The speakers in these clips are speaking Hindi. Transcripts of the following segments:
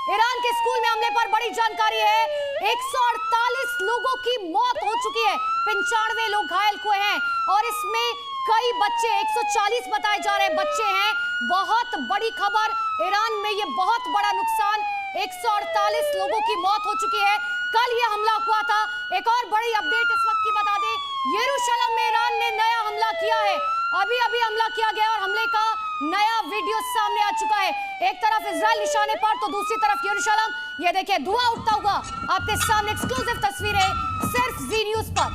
ईरान के स्कूल में हमले पर बड़ी जानकारी है। 148 लोगों की मौत हो चुकी है, 95 लोग घायल हुए हैं और इसमें कई बच्चे, 140 बताए जा रहे बच्चे हैं। बहुत बड़ी खबर, ईरान में ये बहुत बड़ा नुकसान, 148 लोगों की मौत हो चुकी है। कल ये हमला हुआ था। एक और बड़ी अपडेट इस वक्त की बता दें, यरूशलेम में ईरान ने नया हमला किया है। अभी हमला किया गया और हमले का नया वीडियो सामने आ चुका है। एक तरफ इजराइल निशाने पर तो दूसरी तरफ यरूशलेम। ये देखिए धुआं उठता हुआ आपके सामने एक्सक्लूसिव तस्वीरें सिर्फ जी न्यूज पर।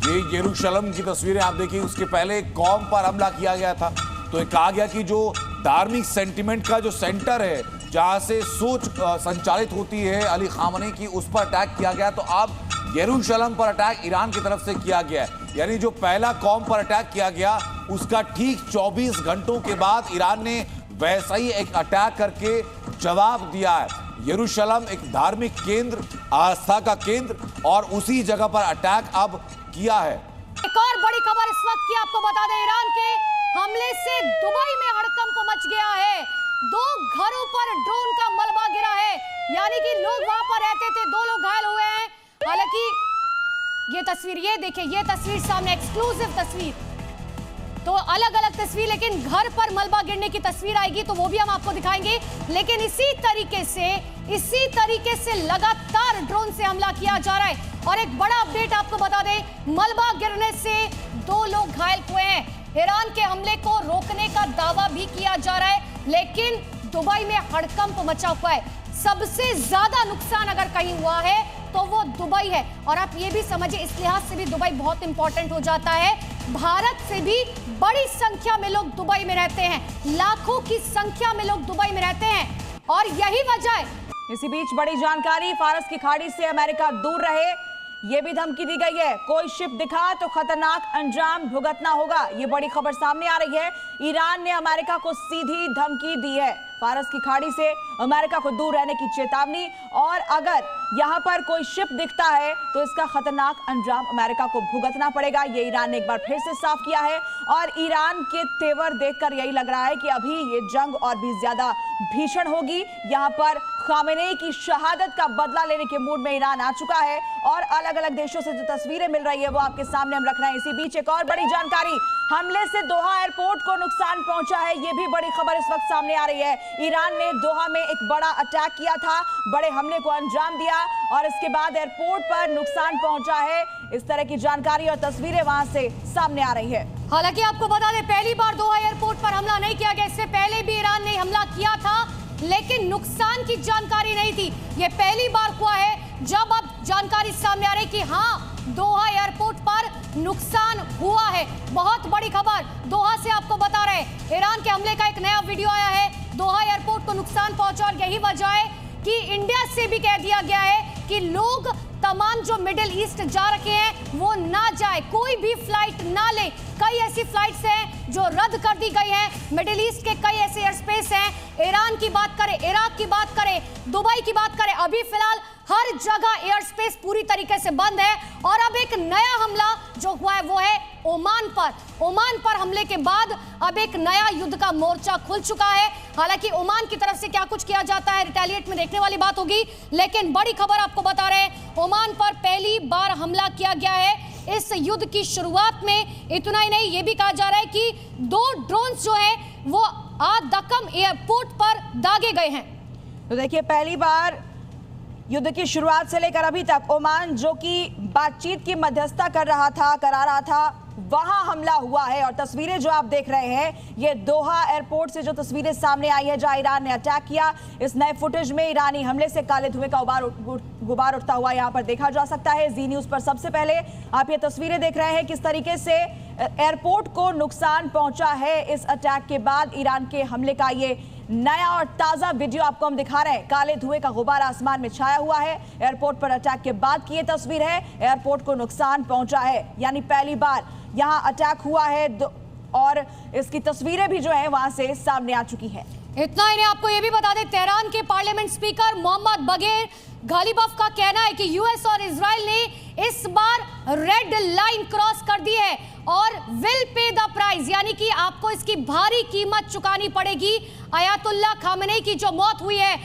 ये यरूशलेम की तस्वीरें आप देखिए। उसके पहले कौम पर हमला किया गया था तो ये कहा गया कि जो धार्मिक सेंटिमेंट का जो सेंटर है, जहां से सोच संचालित होती है अली खामनी की, उस पर अटैक किया गया। तो अब यरूशलेम पर अटैक ईरान की तरफ से किया गया है। यानी जो पहला कौम पर अटैक किया गया उसका ठीक 24 घंटों के बाद ईरान ने वैसा ही एक अटैक करके जवाब दिया है। यरूशलेम एक धार्मिक केंद्र, आस्था का केंद्र, और उसी जगह पर अटैक अब किया है। एक और बड़ी खबर इस वक्त की आपको बता दें, ईरान के हमले से दुबई में हड़कंप मच गया है। 2 घरों पर ड्रोन का मलबा गिरा है, यानी कि लोग वहां पर रहते थे, 2 लोग घायल हुए हैं। हालांकि ये तस्वीर, ये देखिए, ये तस्वीर सामने एक्सक्लूसिव तस्वीर, तो अलग अलग तस्वीर, लेकिन घर पर मलबा गिरने की तस्वीर आएगी तो वो भी हम आपको दिखाएंगे। लेकिन इसी तरीके से लगातार ड्रोन से हमला किया जा रहा है। और एक बड़ा अपडेट आपको बता दें, मलबा गिरने से 2 लोग घायल हुए हैं। ईरान के हमले को रोकने का दावा भी किया जा रहा है, लेकिन दुबई में हड़कंप मचा हुआ है। सबसे ज्यादा नुकसान अगर कहीं हुआ है तो वो दुबई है। और आप ये भी समझिए, इस लिहाज से भी दुबई बहुत इंपॉर्टेंट हो जाता है, भारत से भी बड़ी संख्या में लोग दुबई में रहते हैं, लाखों की संख्या में लोग दुबई में रहते हैं और यही वजह है। इसी बीच बड़ी जानकारी, फारस की खाड़ी से अमेरिका दूर रहे, ये भी धमकी दी गई है। कोई शिप दिखा तो खतरनाक अंजाम भुगतना होगा, ये बड़ी खबर सामने आ रही है। ईरान ने अमेरिका को सीधी धमकी दी है, फारस की खाड़ी से अमेरिका को दूर रहने की चेतावनी, और अगर यहां पर कोई शिप दिखता है तो इसका खतरनाक अंजाम अमेरिका को भुगतना पड़ेगा। ये ईरान ने एक बार फिर से साफ किया है और ईरान के तेवर देखकर यही लग रहा है कि अभी ये जंग और भी ज्यादा भीषण होगी। यहां पर खामेनेई की शहादत का बदला लेने के मूड में ईरान आ चुका है और अलग अलग देशों से जो तस्वीरें मिल रही है वो आपके सामने हम रख रहे हैं। इसी बीच एक और बड़ी जानकारी, हमले से दोहा एयरपोर्ट को नुकसान पहुंचा है, ये भी बड़ी खबर इस वक्त सामने आ रही है। ईरान ने दोहा में एक बड़ा अटैक किया था, बड़े हमले को अंजाम दिया और इसके बाद एयरपोर्ट पर नुकसान पहुंचा है। इस तरह की जानकारी और तस्वीरें वहां से सामने आ रही है। हालांकि आपको बता दें, पहली बार दोहा एयरपोर्ट पर हमला नहीं किया गया, इससे पहले भी ईरान ने हमला किया था लेकिन नुकसान की जानकारी नहीं थी। ये पहली बार हुआ है जब अब जानकारी सामने आ रही कि हाँ, दोहा एयरपोर्ट पर नुकसान हुआ है। बहुत बड़ी खबर दोहा से आपको बता रहे हैं, ईरान के हमले का एक नया वीडियो आया है। दोहा एयरपोर्ट को नुकसान पहुंचा और यही वजह है कि इंडिया से भी कह दिया गया है कि लोग तमाम जो मिडिल ईस्ट जा रखे हैं वो ना जाए, कोई भी फ्लाइट ना ले। कई ऐसी फ्लाइट्स हैं जो रद्द कर दी गई हैं, मिडिल ईस्ट के कई ऐसे एयर स्पेस हैं। ईरान की बात करें, इराक की बात करें, दुबई की बात करें, अभी फिलहाल हर जगह एयर स्पेस पूरी तरीके से बंद है। और अब एक नया हमला जो हुआ है वो है ओमान पर। ओमान पर हमले के बाद अब एक नया युद्ध का मोर्चा खुल चुका है। हालांकि ओमान की तरफ से क्या कुछ किया जाता है रिटेलिएट में देखने वाली बात होगी, लेकिन बड़ी खबर आपको बता रहे हैं, ओमान पर पहली बार हमला किया गया है इस युद्ध की शुरुआत में। इतना ही नहीं, ये भी कहा जा रहा है कि 2 ड्रोन जो है वो दक्कम एयरपोर्ट पर दागे गए हैं। तो देखिए, पहली बार युद्ध की शुरुआत से लेकर अभी तक ओमान जो कि बातचीत की मध्यस्थता करा रहा था, वहां हमला हुआ है। और तस्वीरें जो आप देख रहे हैं, ये दोहा एयरपोर्ट से जो तस्वीरें सामने आई है जहां ईरान ने अटैक किया, इस नए फुटेज में ईरानी हमले से काले धुएं का गुबार उठता हुआ यहां पर देखा जा सकता है। जी न्यूज पर सबसे पहले आप ये तस्वीरें देख रहे हैं, किस तरीके से एयरपोर्ट को नुकसान पहुंचा है इस अटैक के बाद। ईरान के हमले का ये नया और ताजा वीडियो आपको हम दिखा रहे हैं। काले धुएं का गुबार आसमान में छाया हुआ है, एयरपोर्ट पर अटैक के बाद की ये तस्वीर है। एयरपोर्ट को नुकसान पहुंचा है, यानी पहली बार यहां अटैक हुआ है और इसकी तस्वीरें भी जो है वहां से सामने आ चुकी है। इतना ही नहीं, आपको ये भी बता दें, तेहरान के पार्लियामेंट स्पीकर मोहम्मद बगैर गालिबफ का कहना है कि यूएस और इजराइल ने इस बार रेड लाइन क्रॉस कर दी है और विल पे द प्राइस, यानी कि आपको इसकी भारी कीमत चुकानी पड़ेगी। अयातुल्लाह खामेनेई की जो मौत हुई है